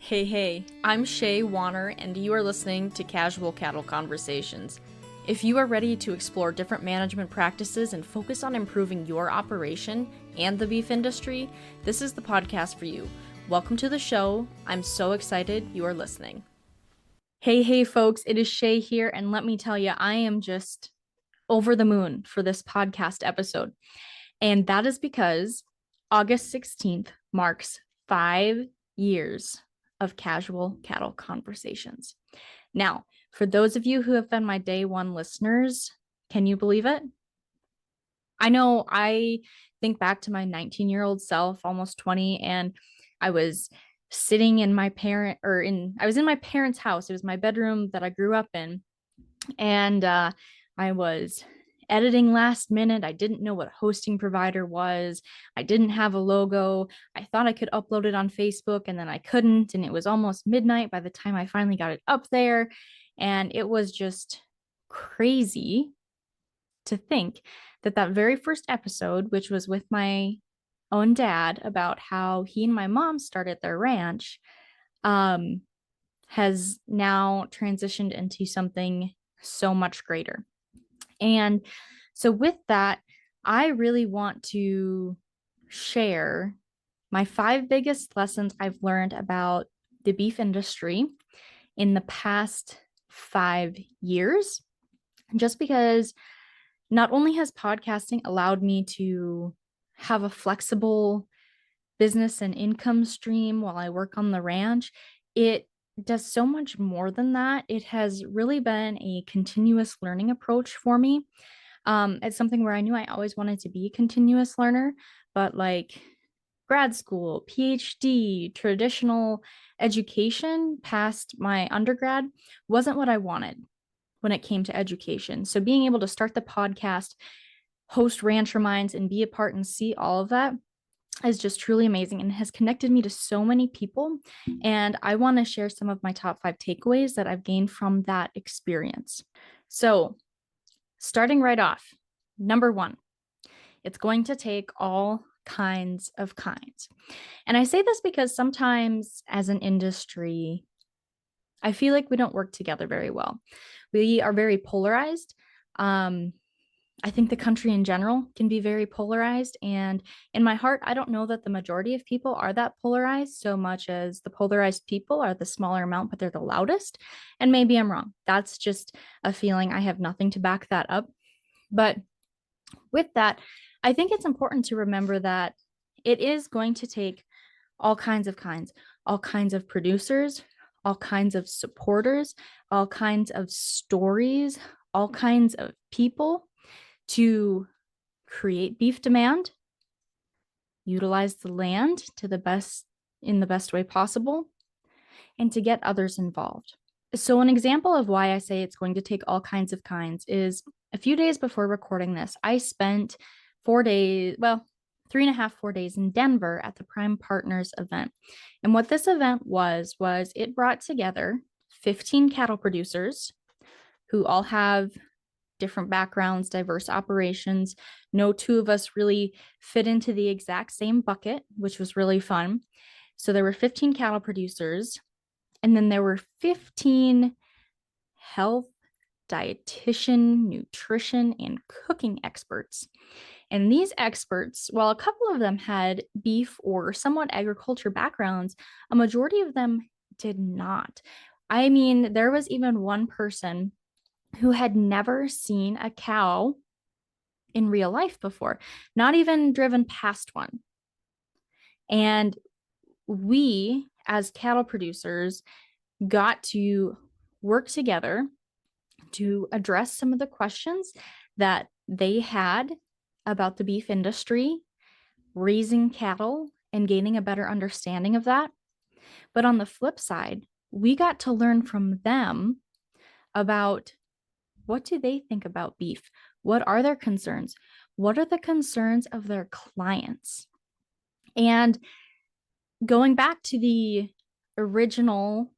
Hey, I'm Shay Warner, and you are listening to Casual Cattle Conversations. If you are ready to explore different management practices and focus on improving your operation and the beef industry, this is the podcast for you. Welcome to the show. I'm so excited you are listening. Hey, folks, it is Shay here, and let me tell you, I am just over the moon for this podcast episode. And that is because August 16th marks 5 years of Casual Cattle Conversations. Now, for those of you who have been my day one listeners, can you believe it? I know I think back to my 19-year-old self, almost 20, and I was sitting in my I was in my parents' house. It was my bedroom that I grew up in. And I was editing last minute. I didn't know what hosting provider was. I didn't have a logo. I thought I could upload it on Facebook and then I couldn't. And it was almost midnight by the time I finally got it up there. And it was just crazy to think that that very first episode, which was with my own dad about how he and my mom started their ranch, has now transitioned into something so much greater. And so, with that, I really want to share my 5 biggest lessons I've learned about the beef industry in the past 5 years, just because not only has podcasting allowed me to have a flexible business and income stream while I work on the ranch, it does so much more than that. It has really been a continuous learning approach for me. It's something where I knew I always wanted to be a continuous learner, but like grad school, PhD, traditional education past my undergrad wasn't what I wanted when it came to education. So being able to start the podcast, host Ranch Reminds, and be a part and see all of that is just truly amazing and has connected me to so many people. And I want to share some of my top 5 takeaways that I've gained from that experience. So, starting right off, number 1, it's going to take all kinds of kinds. And I say this because sometimes as an industry, I feel like we don't work together very well. We are very polarized. I think the country in general can be very polarized. And in my heart, I don't know that the majority of people are that polarized so much as the polarized people are the smaller amount, but they're the loudest. And maybe I'm wrong. That's just a feeling. I have nothing to back that up. But with that, I think it's important to remember that it is going to take all kinds, all kinds of producers, all kinds of supporters, all kinds of stories, all kinds of people to create beef demand, utilize the land to the best in the best way possible, and to get others involved. So an example of why I say it's going to take all kinds of kinds is a few days before recording this, I spent 4 days, 3.5, 4 days in Denver at the Prime Partners event. And what this event was it brought together 15 cattle producers who all have different backgrounds, diverse operations. No two of us really fit into the exact same bucket, which was really fun. So there were 15 cattle producers, and then there were 15 health, dietitian, nutrition, and cooking experts. And these experts, while a couple of them had beef or somewhat agriculture backgrounds, a majority of them did not. I mean, there was even one person who had never seen a cow in real life before, not even driven past one. And we, as cattle producers, got to work together to address some of the questions that they had about the beef industry, raising cattle, and gaining a better understanding of that. But on the flip side, we got to learn from them about what do they think about beef? What are their concerns? What are the concerns of their clients? And going back to the original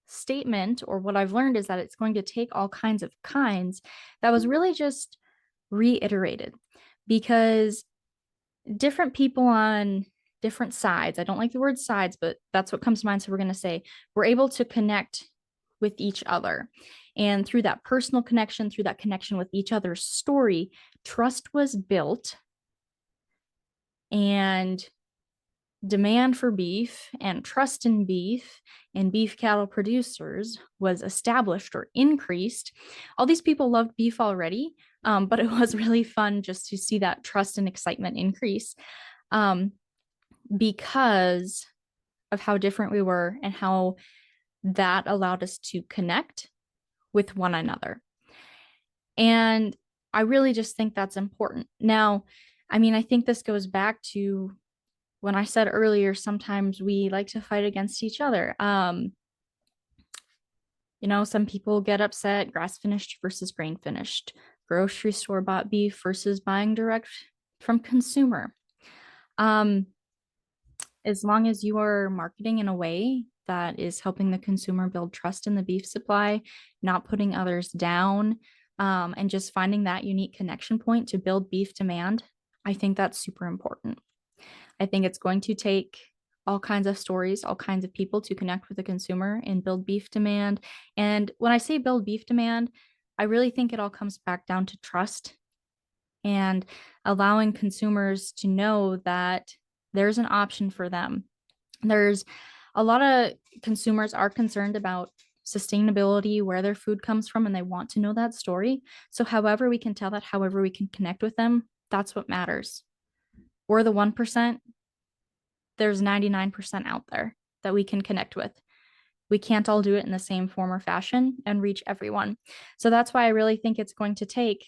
statement, or what I've learned is that it's going to take all kinds of kinds, that was really just reiterated because different people on different sides. I don't like the word sides, but that's what comes to mind. So we're going to say we're able to connect with each other. And through that personal connection, through that connection with each other's story, trust was built, and demand for beef and trust in beef and beef cattle producers was established or increased. All these people loved beef already, but it was really fun just to see that trust and excitement increase, because of how different we were and how that allowed us to connect with one another. And I really just think that's important. Now, I mean, I think this goes back to when I said earlier, sometimes we like to fight against each other. Some people get upset, grass finished versus grain finished, grocery store bought beef versus buying direct from consumer. As long as you are marketing in a way that is helping the consumer build trust in the beef supply, not putting others down, and just finding that unique connection point to build beef demand, I think that's super important. I think it's going to take all kinds of stories, all kinds of people to connect with the consumer and build beef demand. And when I say build beef demand, I really think it all comes back down to trust and allowing consumers to know that there's an option for them. There's a lot of consumers are concerned about sustainability, where their food comes from, and they want to know that story. So however we can tell that, however we can connect with them, that's what matters. We're the 1%. There's 99% out there that we can connect with. We can't all do it in the same form or fashion and reach everyone. So that's why I really think it's going to take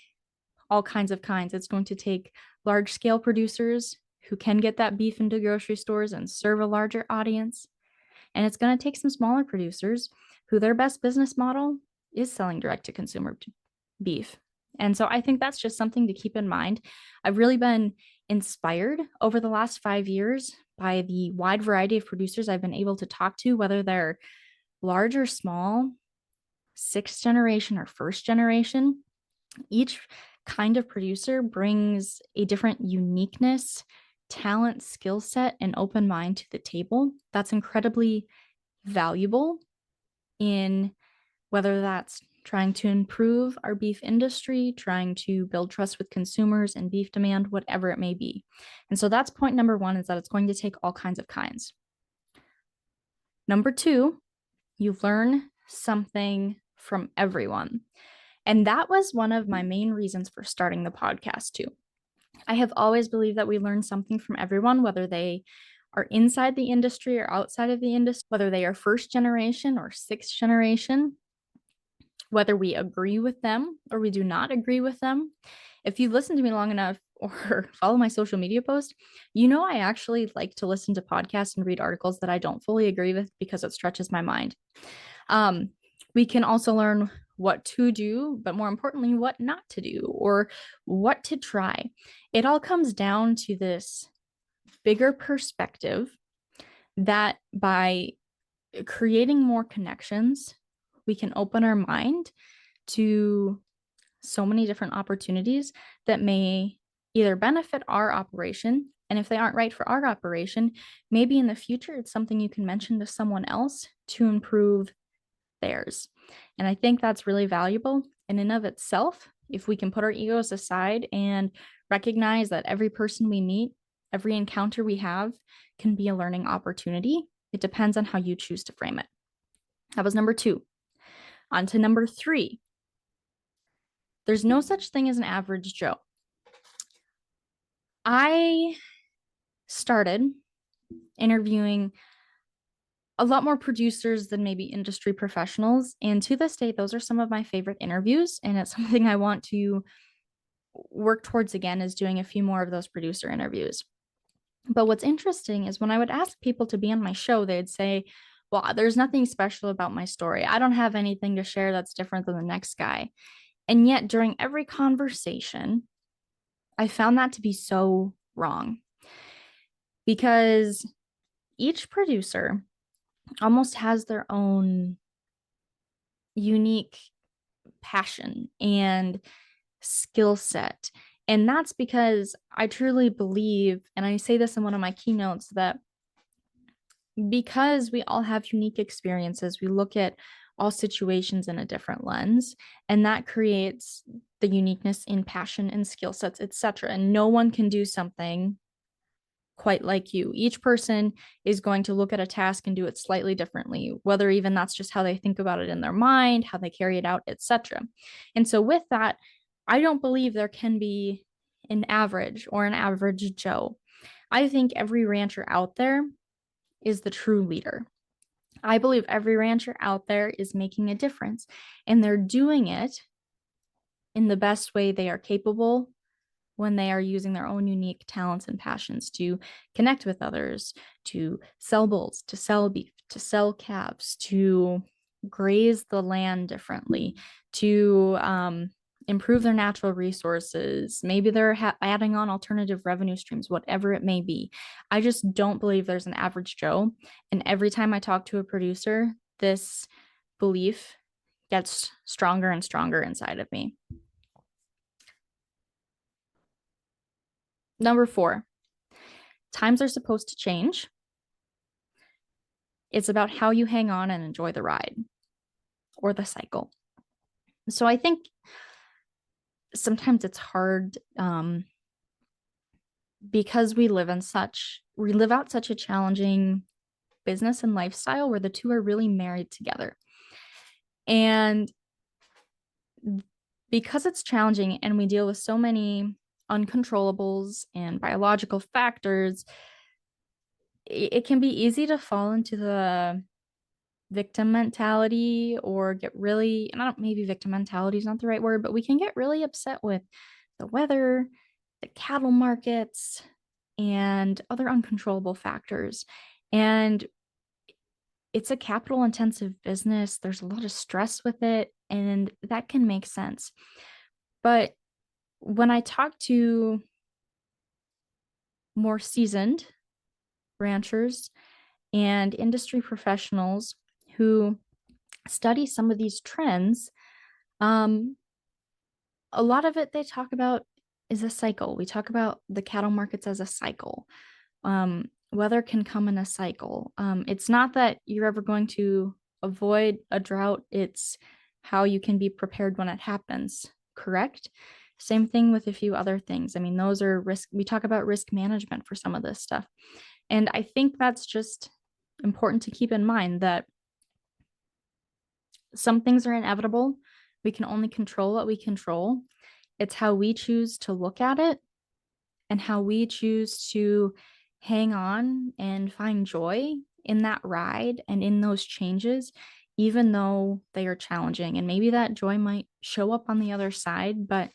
all kinds of kinds. It's going to take large scale producers who can get that beef into grocery stores and serve a larger audience. And it's going to take some smaller producers who their best business model is selling direct to consumer beef. And so I think that's just something to keep in mind. I've really been inspired over the last 5 years by the wide variety of producers I've been able to talk to, whether they're large or small, sixth generation or first generation. Each kind of producer brings a different uniqueness, talent, skill set, and open mind to the table. That's incredibly valuable in whether that's trying to improve our beef industry, trying to build trust with consumers and beef demand, whatever it may be. And so that's point number one, is that it's going to take all kinds of kinds. Number two, you learn something from everyone. And that was one of my main reasons for starting the podcast too. I have always believed that we learn something from everyone, whether they are inside the industry or outside of the industry, whether they are first generation or sixth generation, whether we agree with them or we do not agree with them. If you've listened to me long enough or follow my social media posts, I actually like to listen to podcasts and read articles that I don't fully agree with because it stretches my mind. We can also learn what to do, but more importantly, what not to do or what to try. It all comes down to this bigger perspective that by creating more connections, we can open our mind to so many different opportunities that may either benefit our operation. And if they aren't right for our operation, maybe in the future, it's something you can mention to someone else to improve theirs. And I think that's really valuable in and of itself. If we can put our egos aside and recognize that every person we meet, every encounter we have can be a learning opportunity. It depends on how you choose to frame it. That was number two. On to number three. There's no such thing as an average Joe. I started interviewing a lot more producers than maybe industry professionals. And to this day, those are some of my favorite interviews. And it's something I want to work towards again, is doing a few more of those producer interviews. But what's interesting is when I would ask people to be on my show, they'd say, well, there's nothing special about my story. I don't have anything to share that's different than the next guy. And yet during every conversation, I found that to be so wrong, because each producer almost has their own unique passion and skill set And that's because I truly believe, and I say this in one of my keynotes, that because we all have unique experiences, we look at all situations in a different lens, and that creates the uniqueness in passion and skill sets, etc. And no one can do something quite like you. Each person is going to look at a task and do it slightly differently, whether even that's just how they think about it in their mind, how they carry it out, etc. And so with that, I don't believe there can be an average or an average Joe. I think every rancher out there is the true leader. I believe every rancher out there is making a difference, and they're doing it in the best way they are capable when they are using their own unique talents and passions to connect with others, to sell bulls, to sell beef, to sell calves, to graze the land differently, to improve their natural resources. Maybe they're adding on alternative revenue streams, whatever it may be. I just don't believe there's an average Joe. And every time I talk to a producer, this belief gets stronger and stronger inside of me. Number 4, times are supposed to change. It's about how you hang on and enjoy the ride or the cycle. So I think sometimes it's hard because we live out such a challenging business and lifestyle where the two are really married together. And because it's challenging and we deal with so many uncontrollables and biological factors, it can be easy to fall into the victim mentality or get really, and I don't, maybe victim mentality is not the right word, but we can get really upset with the weather, the cattle markets, and other uncontrollable factors. And it's a capital intensive business. There's a lot of stress with it, and that can make sense. But when I talk to more seasoned ranchers and industry professionals who study some of these trends, a lot of it they talk about is a cycle. We talk about the cattle markets as a cycle. Weather can come in a cycle. It's not that you're ever going to avoid a drought, it's how you can be prepared when it happens, correct? Same thing with a few other things. I mean, those are risk. We talk about risk management for some of this stuff. And I think that's just important to keep in mind that some things are inevitable. We can only control what we control. It's how we choose to look at it and how we choose to hang on and find joy in that ride and in those changes, even though they are challenging. And maybe that joy might show up on the other side, but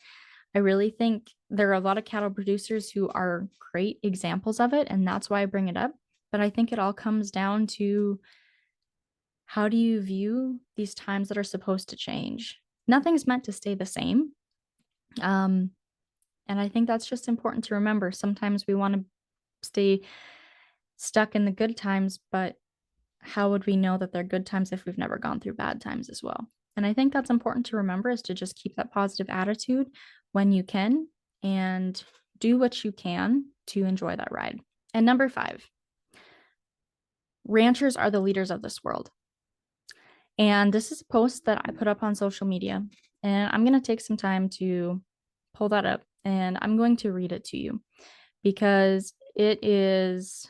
I really think there are a lot of cattle producers who are great examples of it, and that's why I bring it up. But I think it all comes down to, how do you view these times that are supposed to change? Nothing's meant to stay the same. And I think that's just important to remember. Sometimes we want to stay stuck in the good times, but how would we know that they're good times if we've never gone through bad times as well? And I think that's important to remember, is to just keep that positive attitude when you can and do what you can to enjoy that ride. And number 5, ranchers are the leaders of this world. And this is a post that I put up on social media, and I'm going to take some time to pull that up and I'm going to read it to you because it is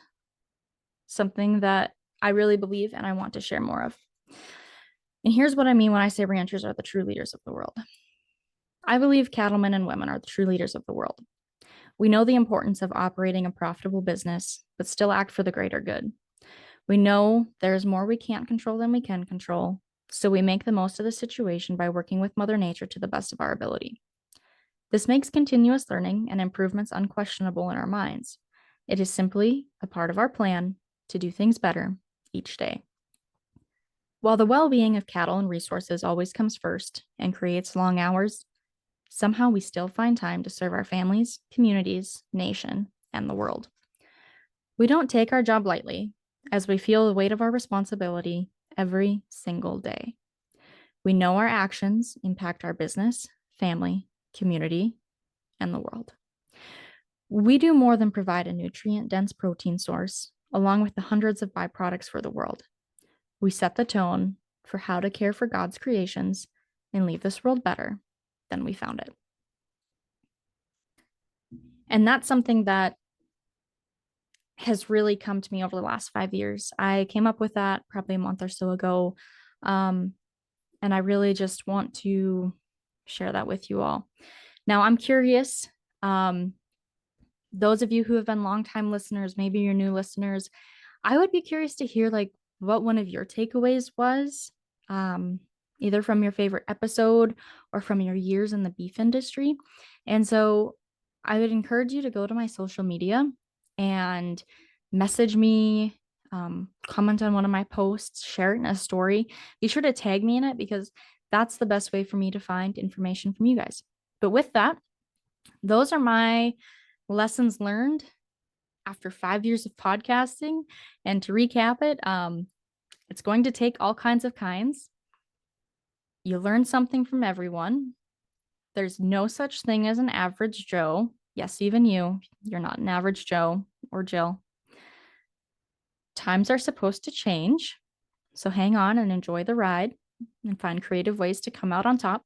something that I really believe and I want to share more of. And here's what I mean when I say ranchers are the true leaders of the world. I believe cattlemen and women are the true leaders of the world. We know the importance of operating a profitable business, but still act for the greater good. We know there's more we can't control than we can control, so we make the most of the situation by working with Mother Nature to the best of our ability. This makes continuous learning and improvements unquestionable in our minds. It is simply a part of our plan to do things better each day. While the well-being of cattle and resources always comes first and creates long hours, somehow we still find time to serve our families, communities, nation, and the world. We don't take our job lightly, as we feel the weight of our responsibility every single day. We know our actions impact our business, family, community, and the world. We do more than provide a nutrient-dense protein source, along with the hundreds of byproducts for the world. We set the tone for how to care for God's creations and leave this world better than we found it. And that's something that has really come to me over the last 5 years. I came up with that probably a month or so ago. And I really just want to share that with you all. Now, I'm curious. Those of you who have been longtime listeners, maybe you're new listeners, I would be curious to hear like what one of your takeaways was, either from your favorite episode or from your years in the beef industry. And so I would encourage you to go to my social media and message me, comment on one of my posts, share it in a story. Be sure to tag me in it because that's the best way for me to find information from you guys. But with that, those are my lessons learned after 5 years of podcasting. And to recap it, it's going to take all kinds of kinds. You learn something from everyone. There's no such thing as an average Joe. Yes, even you're not an average Joe or Jill. Times are supposed to change. So hang on and enjoy the ride and find creative ways to come out on top.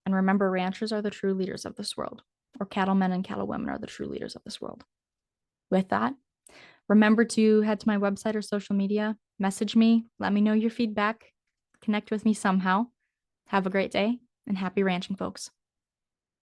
And remember, ranchers are the true leaders of this world, or cattlemen and cattlewomen are the true leaders of this world. With that, remember to head to my website or social media, message me, let me know your feedback, connect with me somehow. Have a great day and happy ranching, folks.